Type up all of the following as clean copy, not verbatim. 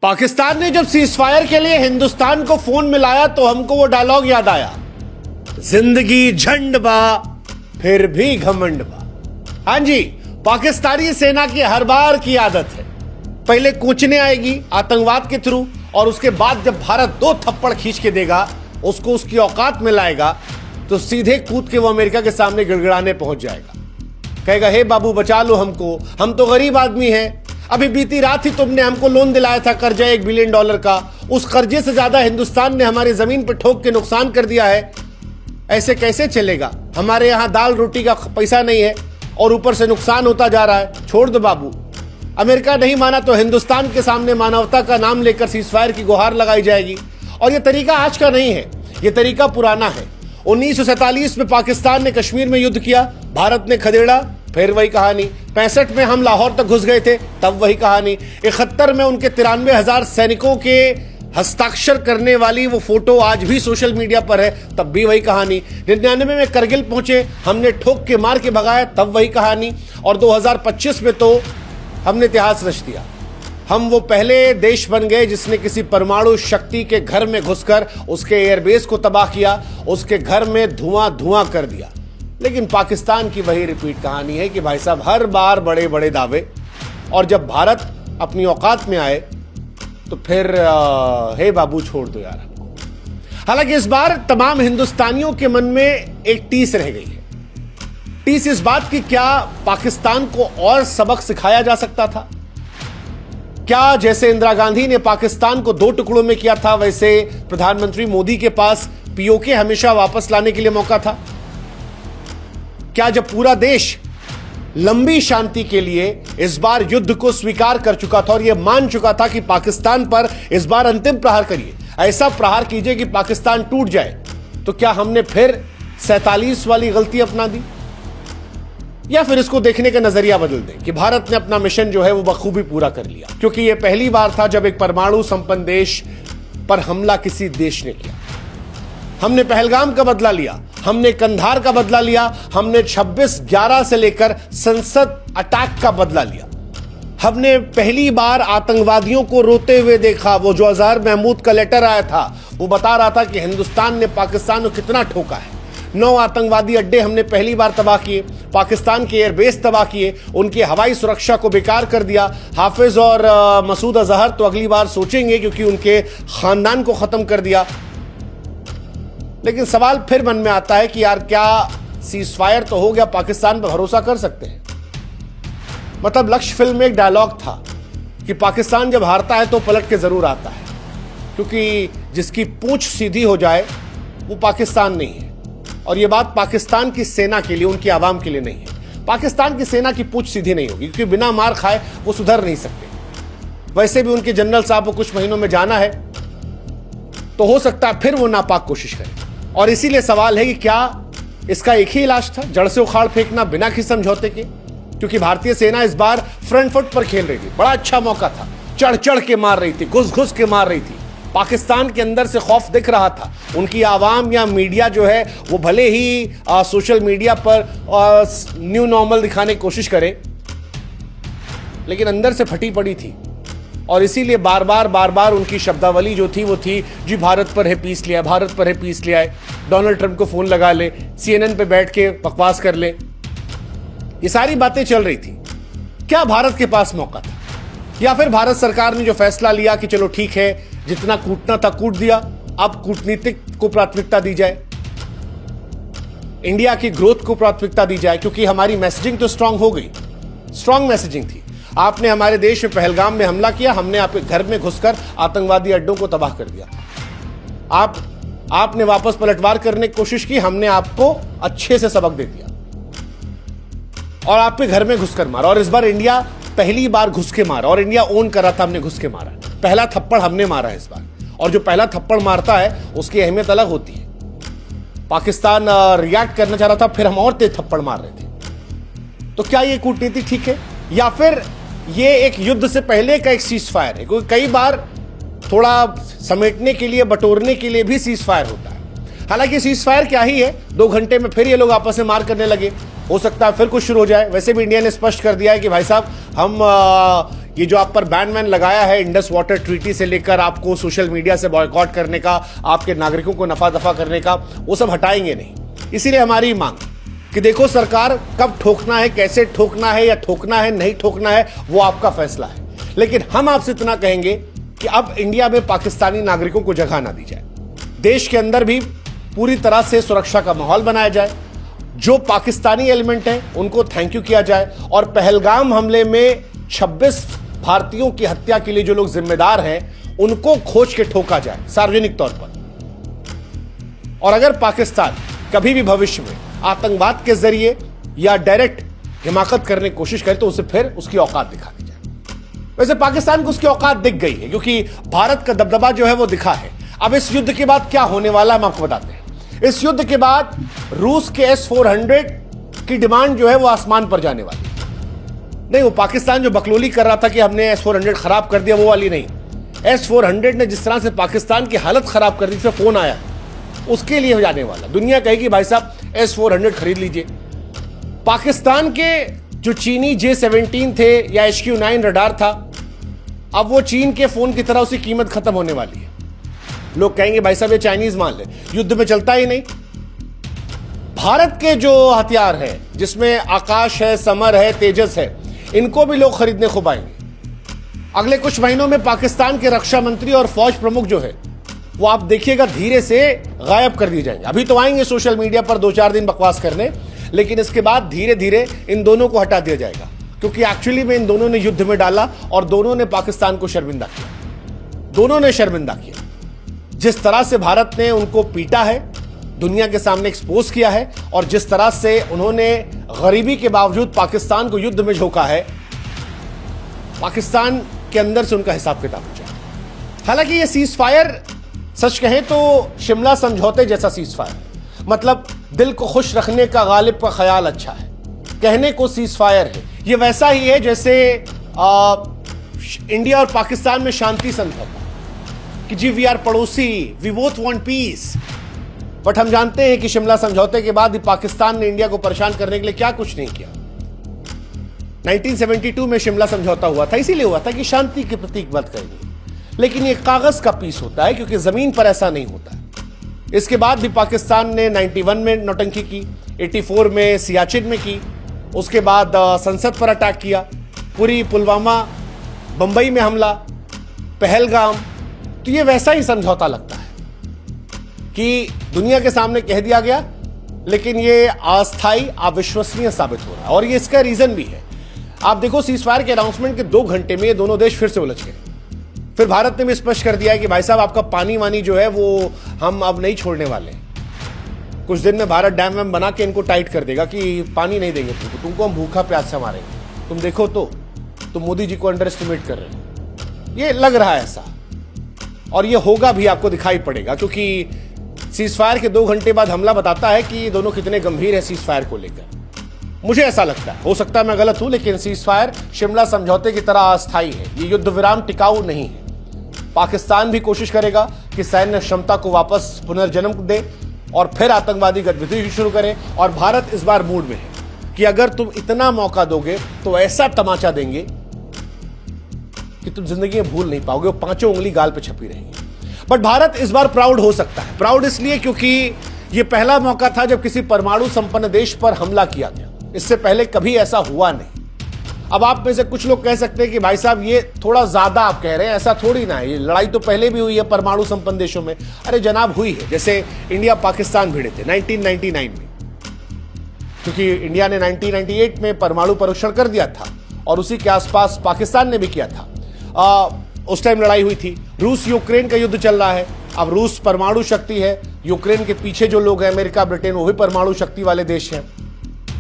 पाकिस्तान ने जब सीजफायर के लिए हिंदुस्तान को फोन मिलाया तो हमको वो डायलॉग याद आया, जिंदगी झंड बा फिर भी घमंड बा। हां जी, पाकिस्तानी सेना की हर बार की आदत है, पहले कूचने आएगी आतंकवाद के थ्रू और उसके बाद जब भारत दो थप्पड़ खींच के देगा, उसको उसकी औकात में लाएगा, तो सीधे कूद के वो अमेरिका के सामने गिड़गिड़ाने पहुंच जाएगा, कहेगा हे बाबू बचा लो हमको, हम तो गरीब आदमी हैं, अभी बीती रात ही तुमने हमको लोन दिलाया था कर्जा $1 बिलियन का, उस कर्जे से ज्यादा हिंदुस्तान ने हमारी जमीन पर ठोक के नुकसान कर दिया है, ऐसे कैसे चलेगा, हमारे यहां दाल रोटी का पैसा नहीं है और ऊपर से नुकसान होता जा रहा है, छोड़ दो बाबू। अमेरिका नहीं माना तो हिंदुस्तान के सामने मानवता का नाम लेकर सीजफायर की गुहार लगाई जाएगी। और यह तरीका आज का नहीं है, यह तरीका पुराना है। 1947 में पाकिस्तान ने कश्मीर में युद्ध किया, भारत ने खदेड़ा, फिर वही कहानी। 65 में हम लाहौर तक घुस गए थे, तब वही कहानी। 71 में उनके 93,000 सैनिकों के हस्ताक्षर करने वाली वो फोटो आज भी सोशल मीडिया पर है, तब भी वही कहानी। 99 में करगिल पहुंचे, हमने ठोक के मार के भगाया, तब वही कहानी। और 2025 में तो हमने इतिहास रच दिया। हम वो पहले देश बन गए जिसने किसी परमाणु शक्ति के घर में घुसकर उसके एयरबेस को तबाह किया, उसके घर में धुआं धुआं कर दिया। लेकिन पाकिस्तान की वही रिपीट कहानी है कि भाई साहब हर बार बड़े बड़े दावे, और जब भारत अपनी औकात में आए तो फिर हे बाबू छोड़ दो यार हमको। हालांकि इस बार तमाम हिंदुस्तानियों के मन में एक टीस रह गई है। टीस इस बात की, क्या पाकिस्तान को और सबक सिखाया जा सकता था? क्या जैसे इंदिरा गांधी ने पाकिस्तान को 2 टुकड़ों में किया था, वैसे प्रधानमंत्री मोदी के पास पीओके हमेशा वापस लाने के लिए मौका था? क्या जब पूरा देश लंबी शांति के लिए इस बार युद्ध को स्वीकार कर चुका था और यह मान चुका था कि पाकिस्तान पर इस बार अंतिम प्रहार करिए, ऐसा प्रहार कीजिए कि पाकिस्तान टूट जाए, तो क्या हमने फिर 47 वाली गलती अपना दी? या फिर इसको देखने का नजरिया बदल दें कि भारत ने अपना मिशन जो है वो बखूबी पूरा कर लिया? क्योंकि यह पहली बार था जब एक परमाणु संपन्न देश पर हमला किसी देश ने किया। हमने पहलगाम का बदला लिया, हमने कंधार का बदला लिया, हमने 26/11 से लेकर संसद अटैक का बदला लिया। हमने पहली बार आतंकवादियों को रोते हुए देखा। वो जो अजहर महमूद का लेटर आया था वो बता रहा था कि हिंदुस्तान ने पाकिस्तान को कितना ठोका है। 9 आतंकवादी अड्डे हमने पहली बार तबाह किए, पाकिस्तान के एयरबेस तबाह किए, उनकी हवाई सुरक्षा को बेकार कर दिया। हाफिज और मसूद अजहर तो अगली बार सोचेंगे क्योंकि उनके खानदान को खत्म कर दिया। लेकिन सवाल फिर मन में आता है कि यार क्या सीजफायर तो हो गया, पाकिस्तान पर भरोसा कर सकते हैं? मतलब लक्ष्य फिल्म में एक डायलॉग था कि पाकिस्तान जब हारता है तो पलट के जरूर आता है, क्योंकि जिसकी पूंछ सीधी हो जाए वो पाकिस्तान नहीं है। और ये बात पाकिस्तान की सेना के लिए, उनकी आवाम के लिए नहीं है। पाकिस्तान की सेना की पूंछ सीधी नहीं होगी क्योंकि बिना मार खाए वो सुधर नहीं सकते। वैसे भी उनके जनरल साहब को कुछ महीनों में जाना है, तो हो सकता है फिर वो नापाक कोशिश करें। और इसीलिए सवाल है कि क्या इसका एक ही इलाज था, जड़ से उखाड़ फेंकना बिना किसी समझौते के? क्योंकि भारतीय सेना इस बार फ्रंट फुट पर खेल रही थी, बड़ा अच्छा मौका था, चढ़ चढ़ के मार रही थी, घुस घुस के मार रही थी। पाकिस्तान के अंदर से खौफ दिख रहा था। उनकी आवाम या मीडिया जो है वो भले ही सोशल मीडिया पर न्यू नॉर्मल दिखाने की कोशिश करे, लेकिन अंदर से फटी पड़ी थी। और इसीलिए बार बार उनकी शब्दावली जो थी वो थी, जी भारत पर है पीस लिया, भारत पर है पीस लिया है, डोनाल्ड ट्रंप को फोन लगा ले, CNN पे बैठ के बकवास कर ले, ये सारी बातें चल रही थी। क्या भारत के पास मौका था? या फिर भारत सरकार ने जो फैसला लिया कि चलो ठीक है, जितना कूटना था कूट दिया, अब कूटनीतिक को प्राथमिकता दी जाए, इंडिया की ग्रोथ को प्राथमिकता दी जाए, क्योंकि हमारी मैसेजिंग तो स्ट्रांग हो गई, स्ट्रांग मैसेजिंग थी। आपने हमारे देश में पहलगाम में हमला किया, हमने आपके घर में घुसकर आतंकवादी अड्डों को तबाह कर दिया। आपने वापस पलटवार करने की कोशिश की, हमने आपको अच्छे से सबक दे दिया और आपके घर में घुसकर मारा। और इस बार इंडिया पहली बार घुस के मारा, और इंडिया ओन कर रहा था हमने घुस के मारा। पहला थप्पड़ हमने मारा है इस बार, और जो पहला थप्पड़ मारता है उसकी अहमियत अलग होती है। पाकिस्तान रिएक्ट करना चाह रहा था, फिर हम और तेज थप्पड़ मार रहे थे। तो क्या ये कूटनीति ठीक है, या फिर ये एक युद्ध से पहले का एक सीजफायर है? क्योंकि कई बार थोड़ा समेटने के लिए, बटोरने के लिए भी सीजफायर होता है। हालांकि सीजफायर क्या ही है, 2 घंटे में फिर ये लोग आपस में मार करने लगे, हो सकता है फिर कुछ शुरू हो जाए। वैसे भी इंडिया ने स्पष्ट कर दिया है कि भाई साहब हम ये जो आप पर बैन वैन लगाया है इंडस वाटर ट्रीटी से लेकर आपको सोशल मीडिया से बॉयकॉट करने का, आपके नागरिकों को नफा दफा करने का, वो सब हटाएंगे नहीं। इसीलिए हमारी मांग कि देखो सरकार, कब ठोकना है, कैसे ठोकना है, या ठोकना है नहीं ठोकना है, वो आपका फैसला है। लेकिन हम आपसे इतना कहेंगे कि अब इंडिया में पाकिस्तानी नागरिकों को जगह ना दी जाए। देश के अंदर भी पूरी तरह से सुरक्षा का माहौल बनाया जाए। जो पाकिस्तानी एलिमेंट हैं उनको थैंक यू किया जाए, और पहलगाम हमले में 26 भारतीयों की हत्या के लिए जो लोग जिम्मेदार हैं उनको खोज के ठोका जाए सार्वजनिक तौर पर। और अगर पाकिस्तान कभी भी भविष्य में आतंकवाद के जरिए या डायरेक्ट हिमाकत करने की कोशिश करे तो उसे फिर उसकी औकात दिखा दी जाए। वैसे पाकिस्तान को उसकी औकात दिख गई है, क्योंकि भारत का दबदबा जो है वो दिखा है। अब इस युद्ध के बाद क्या होने वाला है हम आपको बताते हैं। इस युद्ध के बाद रूस के S-400 की डिमांड जो है वो आसमान पर जाने वाली है। नहीं, वो पाकिस्तान जो बकलोली कर रहा था कि हमने S-400 खराब कर दिया, वो वाली नहीं। S-400 ने जिस तरह से पाकिस्तान की हालत खराब कर दी, जिससे फोन आया, उसके लिए जाने वाला। दुनिया कहेगी भाई साहब S-400 खरीद लीजिए। पाकिस्तान के जो चीनी J-17 थे या HQ-9 रडार था, अब वो चीन के फोन की तरह उसकी कीमत खत्म होने वाली है। लोग कहेंगे भाई साहब ये चाइनीज माल है, युद्ध में चलता ही नहीं। भारत के जो हथियार है, जिसमें आकाश है, समर है, तेजस है, इनको भी लोग खरीदने खूब आएंगे। अगले कुछ महीनों में पाकिस्तान के रक्षा मंत्री और फौज प्रमुख जो है वो आप देखिएगा धीरे से गायब कर दिए जाएंगे। अभी तो आएंगे सोशल मीडिया पर 2-4 दिन बकवास करने, लेकिन इसके बाद धीरे धीरे इन दोनों को हटा दिया जाएगा, क्योंकि एक्चुअली में इन दोनों ने युद्ध में डाला और दोनों ने पाकिस्तान को शर्मिंदा किया। दोनों ने शर्मिंदा किया। जिस तरह से भारत ने उनको पीटा है, दुनिया के सामने एक्सपोज किया है, और जिस तरह से उन्होंने गरीबी के बावजूद पाकिस्तान को युद्ध में झोंका है, पाकिस्तान के अंदर से उनका हिसाब किताब हो जाए। हालांकि ये सीज फायर सच कहें तो शिमला समझौते जैसा सीज फायर, मतलब दिल को खुश रखने का गालिब का ख्याल अच्छा है, कहने को सीज फायर है। ये वैसा ही है जैसे इंडिया और पाकिस्तान में शांति समझौता कि जी वी आर पड़ोसी, we both want peace. But हम जानते हैं कि शिमला समझौते के बाद पाकिस्तान ने इंडिया को परेशान करने के लिए क्या कुछ नहीं किया। 1972 में शिमला समझौता हुआ था, इसीलिए हुआ था कि शांति के प्रतीक बात करेंगे, लेकिन ये कागज का पीस होता है, क्योंकि जमीन पर ऐसा नहीं होता है। इसके बाद भी पाकिस्तान ने 91 में नौटंकी की, 84 में सियाचिन में की, उसके बाद संसद पर अटैक किया, पूरी पुलवामा, बंबई में हमला, पहलगाम। तो ये वैसा ही समझौता लगता है कि दुनिया के सामने कह दिया गया, लेकिन ये अस्थायी, अविश्वसनीय साबित हो रहा है। और ये इसका रीजन भी है। आप देखो सीजफायर के अनाउंसमेंट के 2 घंटे में ये दोनों देश फिर से उलझ गए। फिर भारत ने भी स्पष्ट कर दिया है कि भाई साहब आपका पानी वानी जो है वो हम अब नहीं छोड़ने वाले। कुछ दिन में भारत डैम वैम बना के इनको टाइट कर देगा कि पानी नहीं देंगे तुमको हम भूखा प्यास से मारेंगे। तुम देखो तो तुम मोदी जी को अंडर एस्टिमेट कर रहे हो। ये लग रहा है ऐसा, और ये होगा भी, आपको दिखाई पड़ेगा, क्योंकि सीजफायर के 2 घंटे बाद हमला बताता है कि ये दोनों कितने गंभीर है सीजफायर को लेकर। मुझे ऐसा लगता है, हो सकता है मैं गलत हूं, लेकिन सीजफायर शिमला समझौते की तरह अस्थायी है। ये युद्ध विराम टिकाऊ नहीं है। पाकिस्तान भी कोशिश करेगा कि सैन्य क्षमता को वापस पुनर्जन्म दे और फिर आतंकवादी गतिविधि शुरू करे, और भारत इस बार मूड में है कि अगर तुम इतना मौका दोगे तो ऐसा तमाचा देंगे कि तुम जिंदगी में भूल नहीं पाओगे। वो 5 उंगली गाल पे छपी रहेंगी। बट भारत इस बार प्राउड हो सकता है। प्राउड इसलिए क्योंकि यह पहला मौका था जब किसी परमाणु संपन्न देश पर हमला किया गया। इससे पहले कभी ऐसा हुआ नहीं। अब आप में से कुछ लोग कह सकते हैं कि भाई साहब ये थोड़ा ज्यादा आप कह रहे हैं, ऐसा थोड़ी ना है, ये लड़ाई तो पहले भी हुई है परमाणु संपन्न देशों में। अरे जनाब हुई है, जैसे इंडिया पाकिस्तान भिड़े थे 1999 में, क्योंकि इंडिया ने 1998 में परमाणु परीक्षण कर दिया था और उसी के आसपास पाकिस्तान ने भी किया था। उस टाइम लड़ाई हुई थी। रूस यूक्रेन का युद्ध चल रहा है। अब रूस परमाणु शक्ति है, यूक्रेन के पीछे जो लोग हैं अमेरिका ब्रिटेन, वो भी परमाणु शक्ति वाले देश हैं।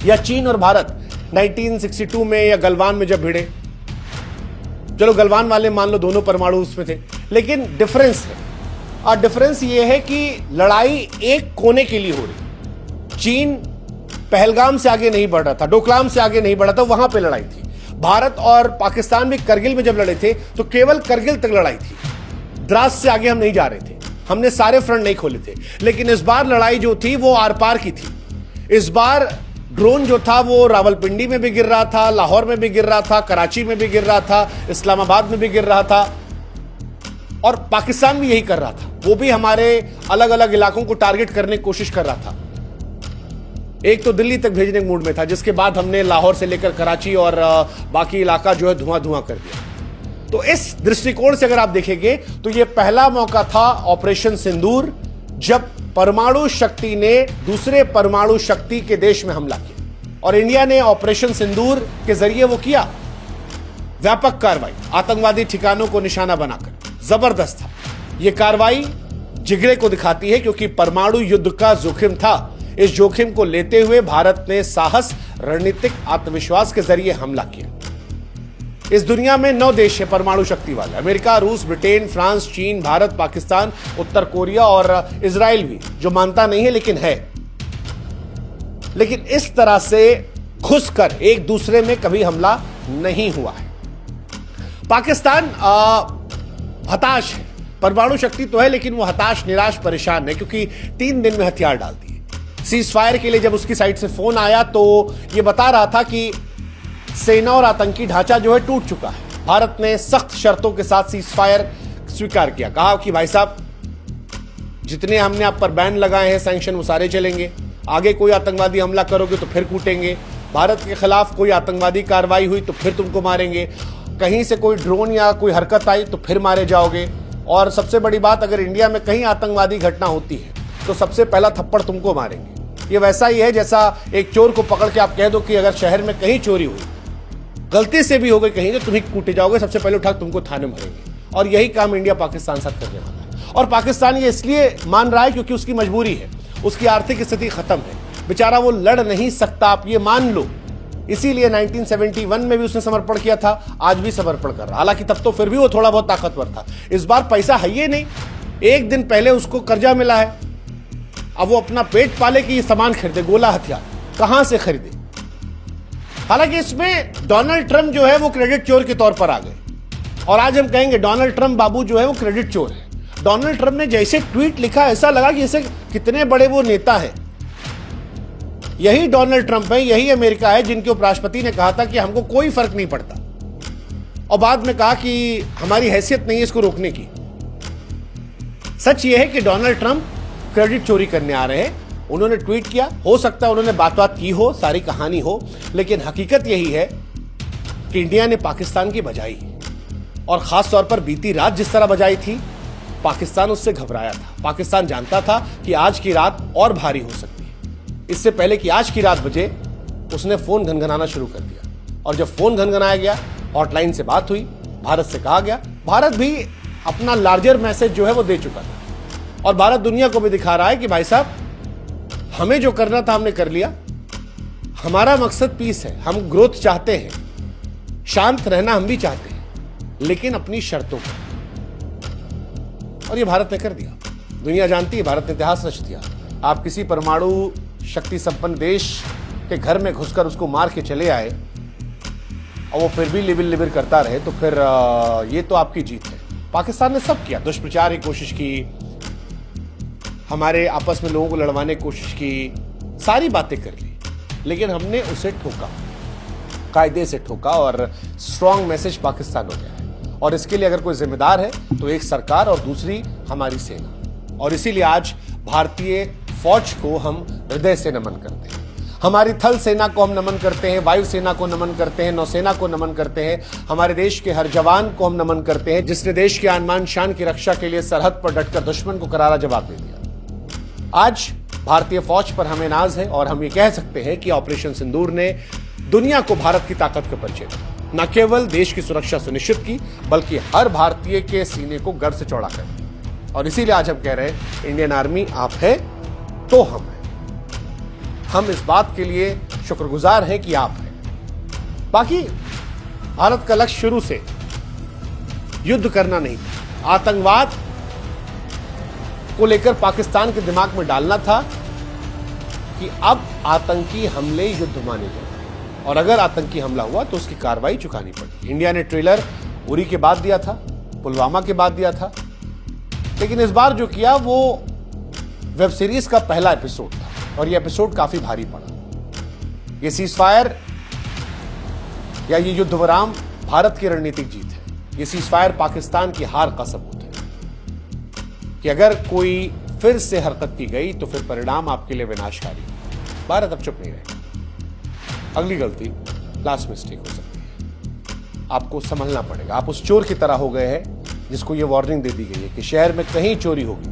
या चीन और भारत 1962 में या गलवान में जब भिड़े, चलो गलवान वाले मान लो दोनों परमाणु उसमें थे, लेकिन डिफरेंस है। और डिफरेंस ये है कि लड़ाई एक कोने के लिए हो रही। चीन पहलगाम से आगे नहीं बढ़ रहा था, डोकलाम से आगे नहीं बढ़ा था, वहां पे लड़ाई थी। भारत और पाकिस्तान भी करगिल में जब लड़े थे तो केवल करगिल तक लड़ाई थी, द्रास से आगे हम नहीं जा रहे थे, हमने सारे फ्रंट नहीं खोले थे। लेकिन इस बार लड़ाई जो थी वो आर पार की थी। इस बार ड्रोन जो था वो रावलपिंडी में भी गिर रहा था, लाहौर में भी गिर रहा था, कराची में भी गिर रहा था, इस्लामाबाद में भी गिर रहा था, और पाकिस्तान भी यही कर रहा था। वो भी हमारे अलग अलग इलाकों को टारगेट करने की कोशिश कर रहा था। एक तो दिल्ली तक भेजने के मूड में था, जिसके बाद हमने लाहौर से लेकर कराची और बाकी इलाका जो है धुआं धुआं कर दिया। तो इस दृष्टिकोण से अगर आप देखेंगे तो यह पहला मौका था ऑपरेशन सिंदूर, जब परमाणु शक्ति ने दूसरे परमाणु शक्ति के देश में हमला किया, और इंडिया ने ऑपरेशन सिंदूर के जरिए वो किया। व्यापक कार्रवाई, आतंकवादी ठिकानों को निशाना बनाकर, जबरदस्त था। यह कार्रवाई जिगरे को दिखाती है, क्योंकि परमाणु युद्ध का जोखिम था। इस जोखिम को लेते हुए भारत ने साहस, रणनीतिक आत्मविश्वास के जरिए हमला किया। इस दुनिया में 9 देश है परमाणु शक्ति वाले, अमेरिका, रूस, ब्रिटेन, फ्रांस, चीन, भारत, पाकिस्तान, उत्तर कोरिया और इजराइल भी, जो मानता नहीं है लेकिन है। लेकिन इस तरह से घुसकर एक दूसरे में कभी हमला नहीं हुआ है। पाकिस्तान हताश है, परमाणु शक्ति तो है लेकिन वो हताश, निराश, परेशान है, क्योंकि 3 दिन में हथियार डाल दिए। सीज फायर के लिए जब उसकी साइड से फोन आया तो ये बता रहा था कि सेना और आतंकी ढांचा जो है टूट चुका है। भारत ने सख्त शर्तों के साथ सीज फायर स्वीकार किया, कहा कि भाई साहब जितने हमने आप पर बैन लगाए हैं, सैंक्शन, वो सारे चलेंगे। आगे कोई आतंकवादी हमला करोगे तो फिर कूटेंगे, भारत के खिलाफ कोई आतंकवादी कार्रवाई हुई तो फिर तुमको मारेंगे, कहीं से कोई ड्रोन या कोई हरकत आई तो फिर मारे जाओगे, और सबसे बड़ी बात, अगर इंडिया में कहीं आतंकवादी घटना होती है तो सबसे पहला थप्पड़ तुमको मारेंगे। ये वैसा ही है जैसा एक चोर को पकड़ के आप कह दो कि अगर शहर में कहीं चोरी हुई, गलती से भी हो गई कहीं, तो तुम ही कूटे जाओगे, सबसे पहले उठा तुमको थाने भरेंगे। और यही काम इंडिया पाकिस्तान साथ करने वाला है। और पाकिस्तान ये इसलिए मान रहा है क्योंकि उसकी मजबूरी है, उसकी आर्थिक स्थिति खत्म है, बेचारा वो लड़ नहीं सकता, आप ये मान लो। इसीलिए 1971 में भी उसने समर्पण किया था, आज भी समर्पण कर रहा। हालांकि तब तो फिर भी वो थोड़ा बहुत ताकतवर था। इस बार पैसा है ये नहीं, एक दिन पहले उसको कर्जा मिला है, अब वो अपना पेट पाले कि ये सामान खरीदे, गोला हथियार कहां से खरीदे। हालांकि इसमें डोनाल्ड ट्रंप जो है वो क्रेडिट चोर के तौर पर आ गए, और आज हम कहेंगे डोनाल्ड ट्रंप बाबू जो है वो क्रेडिट चोर है। डोनाल्ड ट्रंप ने जैसे ट्वीट लिखा, ऐसा लगा कि जैसे कितने बड़े वो नेता है। यही डोनाल्ड ट्रंप है, यही अमेरिका है जिनके उपराष्ट्रपति ने कहा था कि हमको कोई फर्क नहीं पड़ता, और बाद में कहा कि हमारी हैसियत नहीं है इसको रोकने की। सच ये है कि डोनाल्ड ट्रंप क्रेडिट चोरी करने आ रहे हैं। उन्होंने ट्वीट किया, हो सकता है उन्होंने बात की हो, सारी कहानी हो, लेकिन हकीकत यही है कि इंडिया ने पाकिस्तान की बजाई, और खास तौर पर बीती रात जिस तरह बजाई थी, पाकिस्तान उससे घबराया था। पाकिस्तान जानता था कि आज की रात और भारी हो सकती है। इससे पहले कि आज की रात बजे, उसने फोन घनघनाना शुरू कर दिया, और जब फोन घनघनाया गया, हॉटलाइन से बात हुई, भारत से कहा गया। भारत भी अपना लार्जर मैसेज जो है वो दे चुका था, और भारत दुनिया को भी दिखा रहा है कि भाई साहब हमें जो करना था हमने कर लिया, हमारा मकसद पीस है, हम ग्रोथ चाहते हैं, शांत रहना हम भी चाहते हैं, लेकिन अपनी शर्तों पर। और ये भारत ने कर दिया। दुनिया जानती है, भारत ने इतिहास रच दिया। आप किसी परमाणु शक्ति संपन्न देश के घर में घुसकर उसको मार के चले आए, और वो फिर भी लिबिर लिबिर करता रहे, तो फिर ये तो आपकी जीत है। पाकिस्तान ने सब किया, दुष्प्रचार की कोशिश की, हमारे आपस में लोगों को लड़वाने की कोशिश की, सारी बातें कर ली, लेकिन हमने उसे ठोका, कायदे से ठोका, और स्ट्रॉन्ग मैसेज पाकिस्तान हो गया है। और इसके लिए अगर कोई जिम्मेदार है तो एक सरकार और दूसरी हमारी सेना। और इसीलिए आज भारतीय फौज को हम हृदय से नमन करते हैं, हमारी थल सेना को हम नमन करते हैं, वायु सेना को नमन करते हैं, नौसेना को नमन करते हैं, हमारे देश के हर जवान को हम नमन करते हैं जिसने देश के आन शान की रक्षा के लिए सरहद पर डटकर दुश्मन को करारा जवाब दे दिया। आज भारतीय फौज पर हमें नाज है, और हम ये कह सकते हैं कि ऑपरेशन सिंदूर ने दुनिया को भारत की ताकत का परिचय दिया। न केवल देश की सुरक्षा सुनिश्चित की, बल्कि हर भारतीय के सीने को गर्व से चौड़ा कर दिया। और इसीलिए आज हम कह रहे हैं, इंडियन आर्मी आप है तो हम हैं। हम इस बात के लिए शुक्रगुजार हैं कि आप हैं। बाकी भारत का लक्ष्य शुरू से युद्ध करना नहीं था, आतंकवाद को लेकर पाकिस्तान के दिमाग में डालना था कि अब आतंकी हमले युद्ध माने जाए, और अगर आतंकी हमला हुआ तो उसकी कार्रवाई चुकानी पड़ेगी। इंडिया ने ट्रेलर उरी के बाद दिया था, पुलवामा के बाद दिया था, लेकिन इस बार जो किया वो वेब सीरीज का पहला एपिसोड था, और यह एपिसोड काफी भारी पड़ा। ये सीजफायर या ये युद्ध विराम भारत की रणनीतिक जीत है। ये सीजफायर पाकिस्तान की हार का सबूत है कि अगर कोई फिर से हरकत की गई तो फिर परिणाम आपके लिए विनाशकारी है। भारत अब चुप नहीं रहेगा। अगली गलती लास्ट मिस्टेक हो सकती है, आपको संभलना पड़ेगा। आप उस चोर की तरह हो गए हैं जिसको ये वार्निंग दे दी गई है कि शहर में कहीं चोरी होगी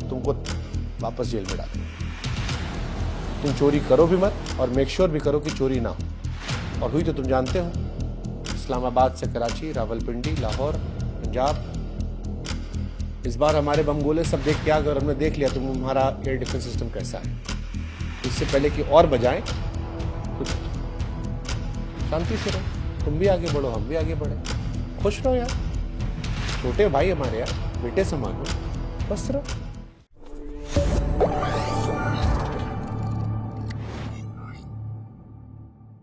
तुमको वापस जेल में डालेंगे। तुम चोरी करो भी मत और मेक श्योर भी करो कि चोरी ना हो। और हुई तो तुम जानते हो, इस्लामाबाद से कराची, रावलपिंडी, लाहौर, पंजाब। इस बार हमारे बम गोले सब देख के आ गए और हमने देख लिया तुम्हारा एयर डिफेंस सिस्टम कैसा है। इससे पहले कि और बजाएं, कुछ शांति से रहो। तुम भी आगे बढ़ो, हम भी आगे बढ़े, खुश रहो यार। छोटे भाई हमारे यार, बेटे संभालो, बस रहो।